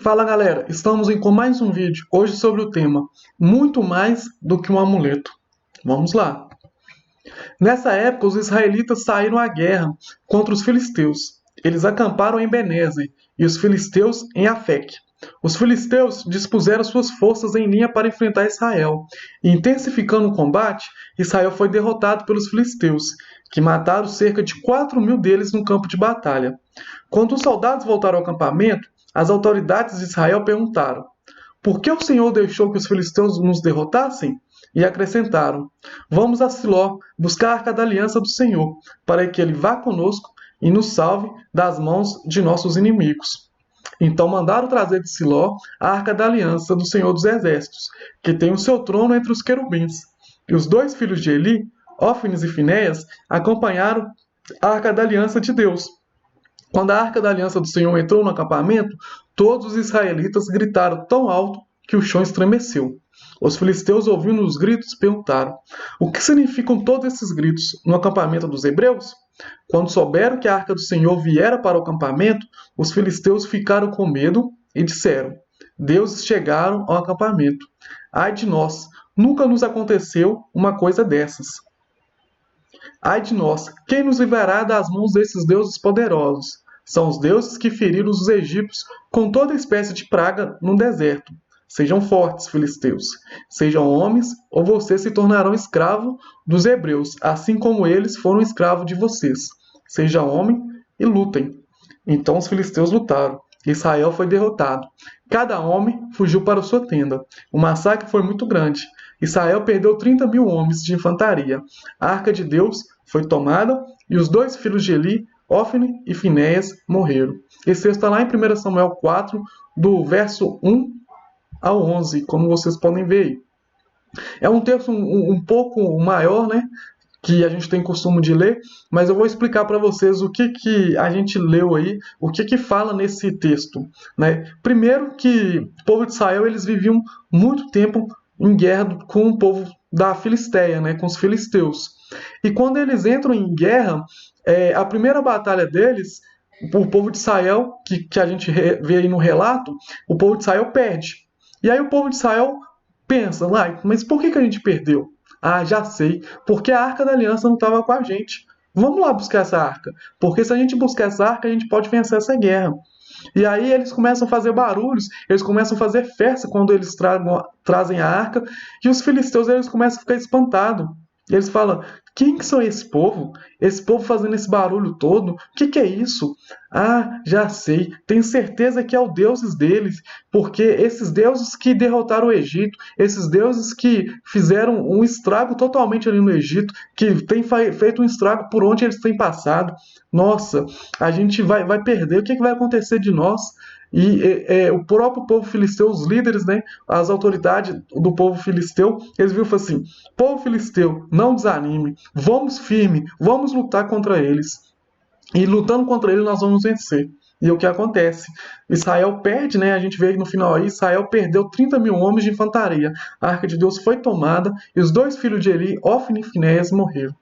Fala galera, estamos com mais um vídeo, hoje sobre o tema muito mais do que um amuleto. Vamos lá! Nessa época, os israelitas saíram à guerra contra os filisteus. Eles acamparam em Benézer e os filisteus em Afeque. Os filisteus dispuseram suas forças em linha para enfrentar Israel. E, intensificando o combate, Israel foi derrotado pelos filisteus, que mataram cerca de 4.000 deles no campo de batalha. Quando os soldados voltaram ao acampamento, as autoridades de Israel perguntaram: por que o Senhor deixou que os filisteus nos derrotassem? E acrescentaram: vamos a Siló buscar a arca da aliança do Senhor, para que ele vá conosco e nos salve das mãos de nossos inimigos. Então mandaram trazer de Siló a arca da aliança do Senhor dos Exércitos, que tem o seu trono entre os querubins. E os dois filhos de Eli, Ófines e Finéias, acompanharam a arca da aliança de Deus. Quando a arca da aliança do Senhor entrou no acampamento, todos os israelitas gritaram tão alto que o chão estremeceu. Os filisteus, ouvindo os gritos, perguntaram: o que significam todos esses gritos no acampamento dos hebreus? Quando souberam que a arca do Senhor viera para o acampamento, os filisteus ficaram com medo e disseram: deuses chegaram ao acampamento. Ai de nós, nunca nos aconteceu uma coisa dessas. Ai de nós, quem nos livrará das mãos desses deuses poderosos? São os deuses que feriram os egípcios com toda espécie de praga no deserto. Sejam fortes, filisteus. Sejam homens, ou vocês se tornarão escravos dos hebreus, assim como eles foram escravos de vocês. Seja homem e lutem. Então os filisteus lutaram. Israel foi derrotado. Cada homem fugiu para sua tenda. O massacre foi muito grande. Israel perdeu 30.000 homens de infantaria. A arca de Deus foi tomada e os dois filhos de Eli, Ófine e Finéias, morreram. Esse texto está lá em 1 Samuel 4, do verso 1 ao 11, como vocês podem ver aí. É um texto um pouco maior, né, que a gente tem costume de ler, mas eu vou explicar para vocês o que a gente leu aí, o que fala nesse texto, né? Primeiro que o povo de Israel, eles viviam muito tempo em guerra com o povo da Filistéia, né, com os filisteus. E quando eles entram em guerra, a primeira batalha deles, o povo de Israel, que a gente vê aí no relato, o povo de Israel perde. E aí o povo de Israel pensa, lá, mas por que a gente perdeu? Ah, já sei, porque a arca da aliança não estava com a gente. Vamos lá buscar essa arca, porque se a gente buscar essa arca, a gente pode vencer essa guerra. E aí eles começam a fazer barulhos, eles começam a fazer festa quando eles trazem a arca, e os filisteus eles começam a ficar espantados. E eles falam: quem que são esse povo? Esse povo fazendo esse barulho todo? O que é isso? Ah, já sei. Tenho certeza que é o deuses deles, porque esses deuses que derrotaram o Egito, esses deuses que fizeram um estrago totalmente ali no Egito, que têm feito um estrago por onde eles têm passado. Nossa, a gente vai perder. O que vai acontecer de nós? E o próprio povo filisteu, os líderes, né, as autoridades do povo filisteu, eles viram e falaram assim: povo filisteu, não desanime, vamos firme, vamos lutar contra eles. E lutando contra eles nós vamos vencer. E o que acontece? Israel perde, né? A gente vê no final aí, Israel perdeu 30.000 homens de infantaria. A arca de Deus foi tomada e os dois filhos de Eli, Ófine e Finéias, morreram.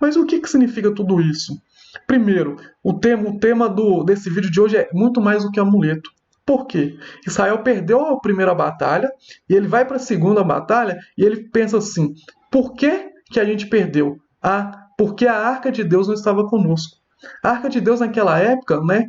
Mas o que significa tudo isso? Primeiro, o tema desse vídeo de hoje é muito mais do que amuleto. Por quê? Israel perdeu a primeira batalha e ele vai para a segunda batalha e ele pensa assim: por que a gente perdeu? Ah, porque a arca de Deus não estava conosco. A arca de Deus naquela época, né,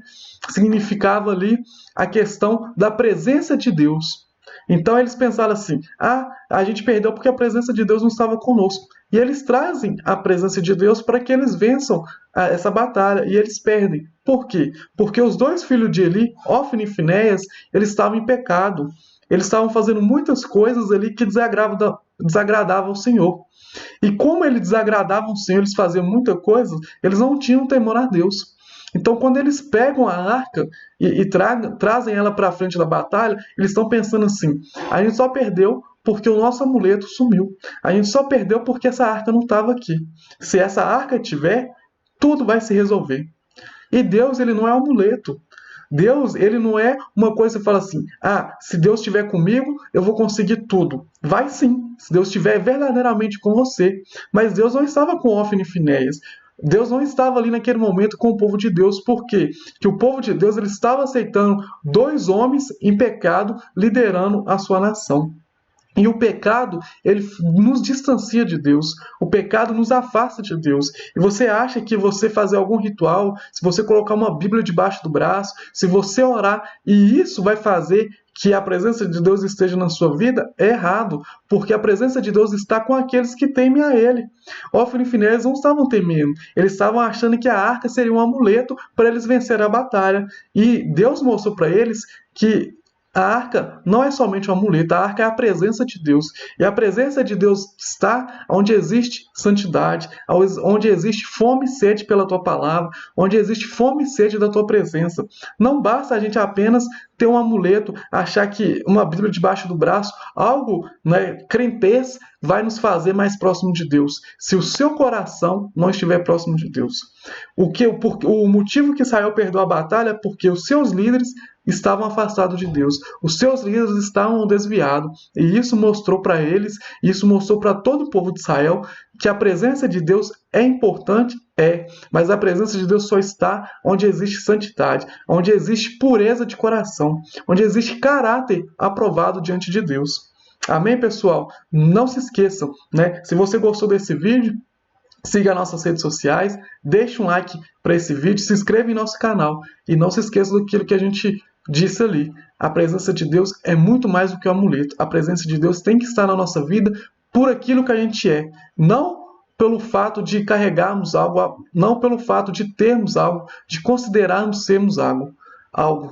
significava ali a questão da presença de Deus. Então eles pensaram assim: ah, a gente perdeu porque a presença de Deus não estava conosco. E eles trazem a presença de Deus para que eles vençam essa batalha, e eles perdem. Por quê? Porque os dois filhos de Eli, Ófine e Finéias, eles estavam em pecado. Eles estavam fazendo muitas coisas ali que desagradavam o Senhor. E como eles desagradavam o Senhor, eles faziam muita coisa, eles não tinham temor a Deus. Então, quando eles pegam a arca e trazem ela para a frente da batalha, eles estão pensando assim: a gente só perdeu porque o nosso amuleto sumiu. A gente só perdeu porque essa arca não estava aqui. Se essa arca tiver, tudo vai se resolver. E Deus, ele não é um amuleto. Deus, ele não é uma coisa que fala assim: ah, se Deus estiver comigo, eu vou conseguir tudo. Vai sim, se Deus estiver verdadeiramente com você. Mas Deus não estava com Ófine e Finéias. Deus não estava ali naquele momento com o povo de Deus. Por quê? Porque o povo de Deus ele estava aceitando 2 homens em pecado liderando a sua nação. E o pecado, ele nos distancia de Deus. O pecado nos afasta de Deus. E você acha que você fazer algum ritual, se você colocar uma Bíblia debaixo do braço, se você orar, e isso vai fazer que a presença de Deus esteja na sua vida, é errado. Porque a presença de Deus está com aqueles que temem a Ele. Hófilo e Finéias não estavam temendo. Eles estavam achando que a arca seria um amuleto para eles vencerem a batalha. E Deus mostrou para eles que a arca não é somente um amuleto, a arca é a presença de Deus. E a presença de Deus está onde existe santidade, onde existe fome e sede pela tua palavra, onde existe fome e sede da tua presença. Não basta a gente apenas ter um amuleto, achar que uma Bíblia debaixo do braço, algo, crentez, vai nos fazer mais próximo de Deus. Se o seu coração não estiver próximo de Deus. O motivo que Israel perdeu a batalha é porque os seus líderes estavam afastados de Deus. Os seus líderes estavam desviados. E isso mostrou para eles, isso mostrou para todo o povo de Israel que a presença de Deus é importante, mas a presença de Deus só está onde existe santidade, onde existe pureza de coração, onde existe caráter aprovado diante de Deus. Amém, pessoal? Não se esqueçam, Se você gostou desse vídeo, siga nossas redes sociais, deixe um like para esse vídeo, se inscreva em nosso canal e não se esqueça daquilo que a gente disse ali. A presença de Deus é muito mais do que um amuleto. A presença de Deus tem que estar na nossa vida por aquilo que a gente é. Não pelo fato de carregarmos algo, não pelo fato de termos algo, de considerarmos sermos algo.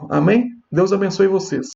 Amém? Deus abençoe vocês.